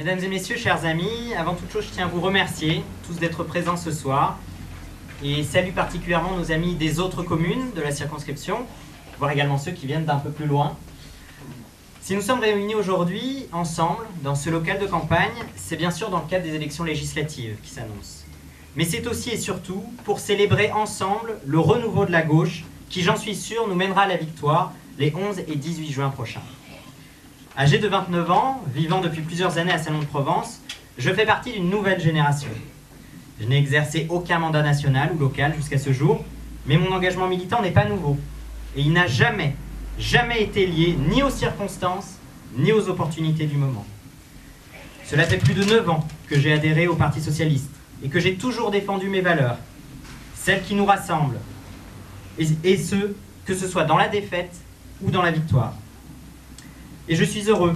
Mesdames et messieurs, chers amis, avant toute chose, je tiens à vous remercier tous d'être présents ce soir et salue particulièrement nos amis des autres communes de la circonscription, voire également ceux qui viennent d'un peu plus loin. Si nous sommes réunis aujourd'hui, ensemble, dans ce local de campagne, c'est bien sûr dans le cadre des élections législatives qui s'annoncent. Mais c'est aussi et surtout pour célébrer ensemble le renouveau de la gauche qui, j'en suis sûr, nous mènera à la victoire les 11 et 18 juin prochains. Âgé de 29 ans, vivant depuis plusieurs années à Salon-de-Provence, je fais partie d'une nouvelle génération. Je n'ai exercé aucun mandat national ou local jusqu'à ce jour, mais mon engagement militant n'est pas nouveau. Et il n'a jamais été lié ni aux circonstances, ni aux opportunités du moment. Cela fait plus de 9 ans que j'ai adhéré au Parti Socialiste et que j'ai toujours défendu mes valeurs, celles qui nous rassemblent, que ce soit dans la défaite ou dans la victoire. Et je suis heureux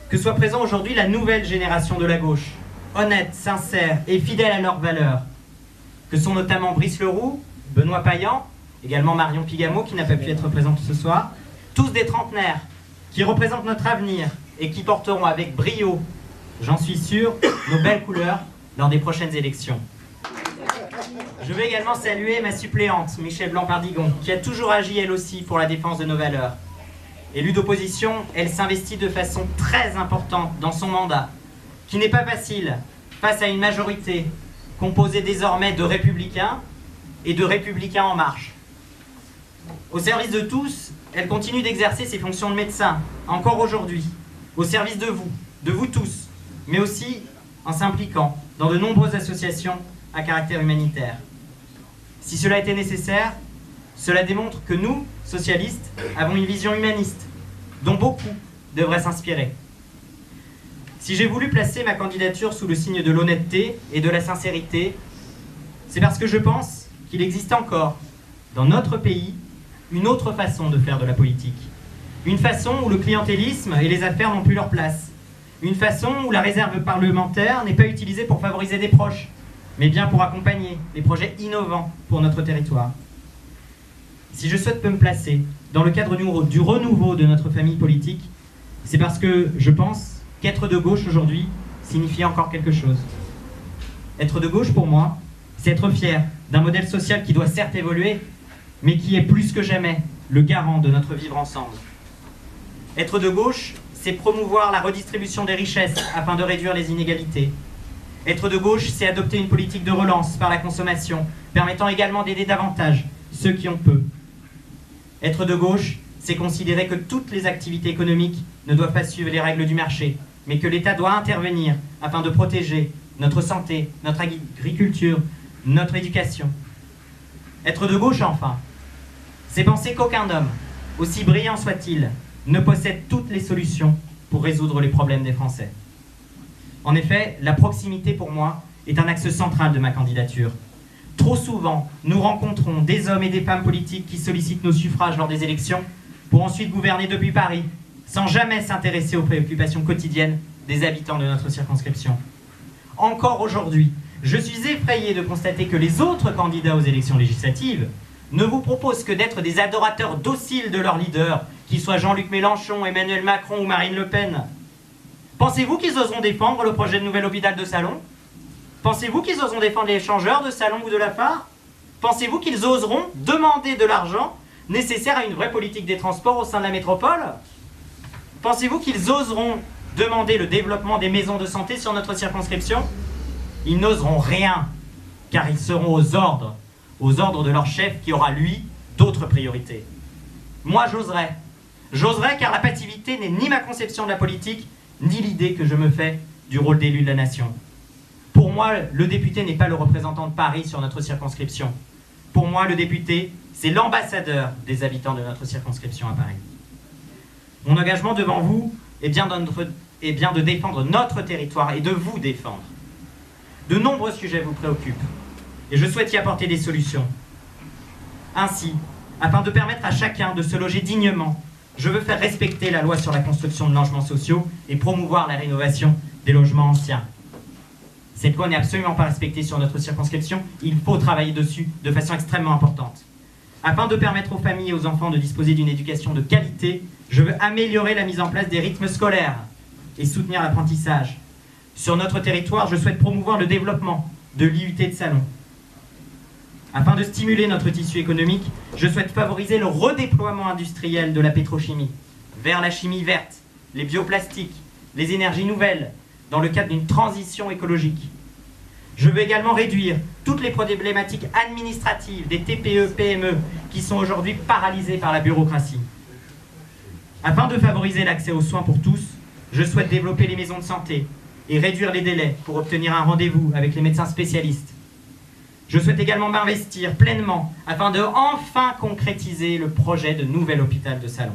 que soit présent aujourd'hui la nouvelle génération de la gauche, honnête, sincère et fidèle à leurs valeurs, que sont notamment Brice Leroux, Benoît Payan, également Marion Pigameau qui n'a pas pu être présente ce soir, tous des trentenaires qui représentent notre avenir et qui porteront avec brio, j'en suis sûr, nos belles couleurs lors des prochaines élections. Je veux également saluer ma suppléante, Michèle Blanc-Pardigon, qui a toujours agi elle aussi pour la défense de nos valeurs. Élue d'opposition, elle s'investit de façon très importante dans son mandat, qui n'est pas facile face à une majorité composée désormais de républicains et de républicains en marche. Au service de tous, elle continue d'exercer ses fonctions de médecin, encore aujourd'hui, au service de vous tous, mais aussi en s'impliquant dans de nombreuses associations à caractère humanitaire. Si cela était nécessaire, cela démontre que nous, socialistes, avons une vision humaniste, dont beaucoup devraient s'inspirer. Si j'ai voulu placer ma candidature sous le signe de l'honnêteté et de la sincérité, c'est parce que je pense qu'il existe encore, dans notre pays, une autre façon de faire de la politique. Une façon où le clientélisme et les affaires n'ont plus leur place. Une façon où la réserve parlementaire n'est pas utilisée pour favoriser des proches, mais bien pour accompagner les projets innovants pour notre territoire. Si je souhaite me placer dans le cadre du renouveau de notre famille politique, c'est parce que je pense qu'être de gauche aujourd'hui signifie encore quelque chose. Être de gauche pour moi, c'est être fier d'un modèle social qui doit certes évoluer, mais qui est plus que jamais le garant de notre vivre ensemble. Être de gauche, c'est promouvoir la redistribution des richesses afin de réduire les inégalités. Être de gauche, c'est adopter une politique de relance par la consommation, permettant également d'aider davantage ceux qui ont peu. Être de gauche, c'est considérer que toutes les activités économiques ne doivent pas suivre les règles du marché, mais que l'État doit intervenir afin de protéger notre santé, notre agriculture, notre éducation. Être de gauche, enfin, c'est penser qu'aucun homme, aussi brillant soit-il, ne possède toutes les solutions pour résoudre les problèmes des Français. En effet, la proximité pour moi est un axe central de ma candidature. Trop souvent, nous rencontrons des hommes et des femmes politiques qui sollicitent nos suffrages lors des élections pour ensuite gouverner depuis Paris, sans jamais s'intéresser aux préoccupations quotidiennes des habitants de notre circonscription. Encore aujourd'hui, je suis effrayé de constater que les autres candidats aux élections législatives ne vous proposent que d'être des adorateurs dociles de leurs leaders, qu'ils soient Jean-Luc Mélenchon, Emmanuel Macron ou Marine Le Pen. Pensez-vous qu'ils oseront défendre le projet de nouvel hôpital de Salon ? Pensez-vous qu'ils oseront défendre les échangeurs de Salon ou de la Phare ? Pensez-vous qu'ils oseront demander de l'argent nécessaire à une vraie politique des transports au sein de la métropole ? Pensez-vous qu'ils oseront demander le développement des maisons de santé sur notre circonscription ? Ils n'oseront rien, car ils seront aux ordres de leur chef qui aura, lui, d'autres priorités. Moi, j'oserais. J'oserais car la passivité n'est ni ma conception de la politique, ni l'idée que je me fais du rôle d'élu de la nation. Pour moi, le député n'est pas le représentant de Paris sur notre circonscription. Pour moi, le député, c'est l'ambassadeur des habitants de notre circonscription à Paris. Mon engagement devant vous est bien de défendre notre territoire et de vous défendre. De nombreux sujets vous préoccupent et je souhaite y apporter des solutions. Ainsi, afin de permettre à chacun de se loger dignement, je veux faire respecter la loi sur la construction de logements sociaux et promouvoir la rénovation des logements anciens. Cette loi n'est absolument pas respectée sur notre circonscription, il faut travailler dessus de façon extrêmement importante. Afin de permettre aux familles et aux enfants de disposer d'une éducation de qualité, je veux améliorer la mise en place des rythmes scolaires et soutenir l'apprentissage. Sur notre territoire, je souhaite promouvoir le développement de l'IUT de Salon. Afin de stimuler notre tissu économique, je souhaite favoriser le redéploiement industriel de la pétrochimie vers la chimie verte, les bioplastiques, les énergies nouvelles, dans le cadre d'une transition écologique. Je veux également réduire toutes les problématiques administratives des TPE, PME qui sont aujourd'hui paralysées par la bureaucratie. Afin de favoriser l'accès aux soins pour tous, je souhaite développer les maisons de santé et réduire les délais pour obtenir un rendez-vous avec les médecins spécialistes. Je souhaite également m'investir pleinement afin de enfin concrétiser le projet de nouvel hôpital de Salon.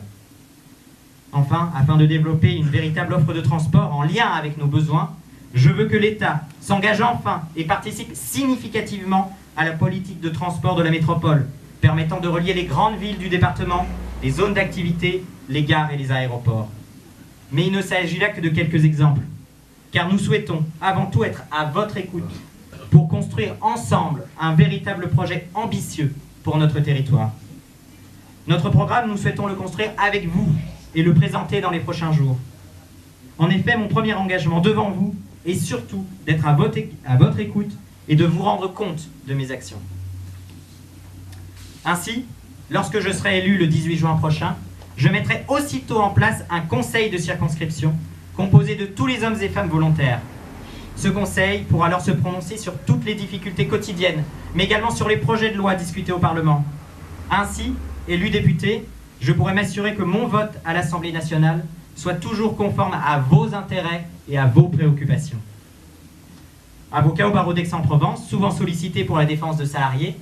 Enfin, afin de développer une véritable offre de transport en lien avec nos besoins, je veux que l'État s'engage enfin et participe significativement à la politique de transport de la métropole, permettant de relier les grandes villes du département, les zones d'activité, les gares et les aéroports. Mais il ne s'agit là que de quelques exemples, car nous souhaitons avant tout être à votre écoute pour construire ensemble un véritable projet ambitieux pour notre territoire. Notre programme, nous souhaitons le construire avec vous et le présenter dans les prochains jours. En effet, mon premier engagement devant vous est surtout d'être à votre écoute et de vous rendre compte de mes actions. Ainsi, lorsque je serai élu le 18 juin prochain, je mettrai aussitôt en place un conseil de circonscription composé de tous les hommes et femmes volontaires. Ce conseil pourra alors se prononcer sur toutes les difficultés quotidiennes, mais également sur les projets de loi discutés au Parlement. Ainsi, élu député, je pourrai m'assurer que mon vote à l'Assemblée nationale soit toujours conforme à vos intérêts et à vos préoccupations. Avocat au barreau d'Aix-en-Provence, souvent sollicité pour la défense de salariés,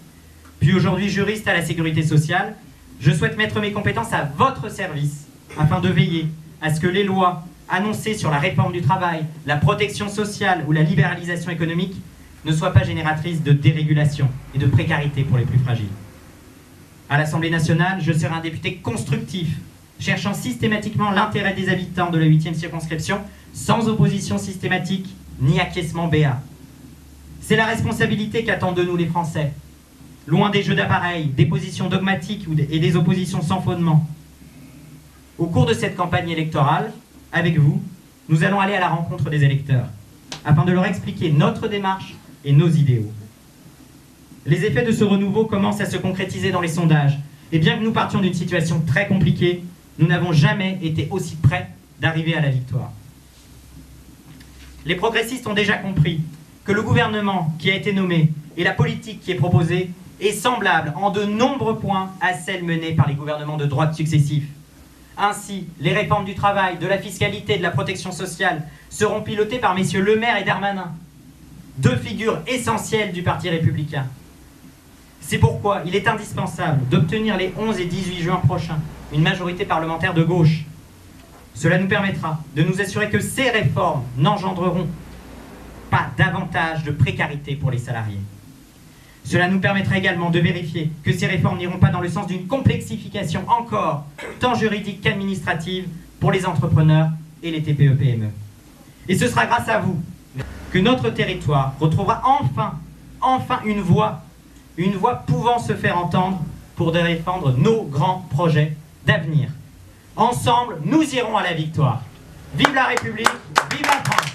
puis aujourd'hui juriste à la sécurité sociale, je souhaite mettre mes compétences à votre service afin de veiller à ce que les lois annoncées sur la réforme du travail, la protection sociale ou la libéralisation économique ne soient pas génératrices de dérégulation et de précarité pour les plus fragiles. À l'Assemblée nationale, je serai un député constructif, cherchant systématiquement l'intérêt des habitants de la 8e circonscription, sans opposition systématique ni acquiescement béat. C'est la responsabilité qu'attendent de nous les Français, loin des jeux d'appareil, des positions dogmatiques et des oppositions sans fondement. Au cours de cette campagne électorale, avec vous, nous allons aller à la rencontre des électeurs, afin de leur expliquer notre démarche et nos idéaux. Les effets de ce renouveau commencent à se concrétiser dans les sondages, et bien que nous partions d'une situation très compliquée, nous n'avons jamais été aussi près d'arriver à la victoire. Les progressistes ont déjà compris que le gouvernement qui a été nommé et la politique qui est proposée est semblable en de nombreux points à celle menée par les gouvernements de droite successifs. Ainsi, les réformes du travail, de la fiscalité et de la protection sociale seront pilotées par messieurs Le Maire et Darmanin, deux figures essentielles du Parti républicain. C'est pourquoi il est indispensable d'obtenir les 11 et 18 juin prochains une majorité parlementaire de gauche. Cela nous permettra de nous assurer que ces réformes n'engendreront pas davantage de précarité pour les salariés. Cela nous permettra également de vérifier que ces réformes n'iront pas dans le sens d'une complexification encore, tant juridique qu'administrative, pour les entrepreneurs et les TPE-PME. Et ce sera grâce à vous que notre territoire retrouvera enfin une voix pouvant se faire entendre pour défendre nos grands projets d'avenir. Ensemble, nous irons à la victoire. Vive la République, vive la France!